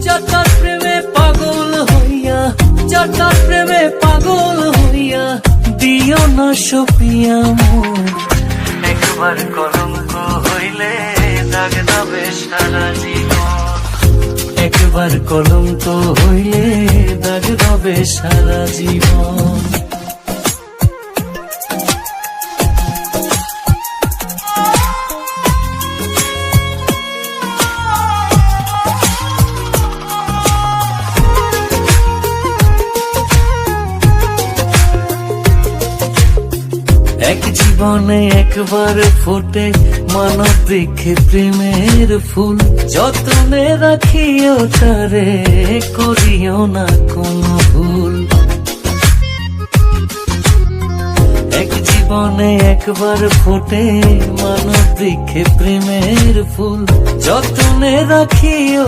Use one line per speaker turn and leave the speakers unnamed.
যাতার প্রেমে পাগল হইয়া, যাতার প্রেমে পাগল হইয়া দিও না সপিয়া মোর। একবার কলঙ্ক হইলে দাগ দেবে সারা জীবন, একবার কলঙ্ক হইলে দাগ দেবে সারা জীবন। এক জীবনে একবার ফোটে মানব বৃক্ষে প্রেমের ফুল, যতনে রাখিও তারে করিও না কোনো ভুল। এক জীবনে একবার ফোটে মানব বৃক্ষে প্রেমের ফুল, যতনে রাখিও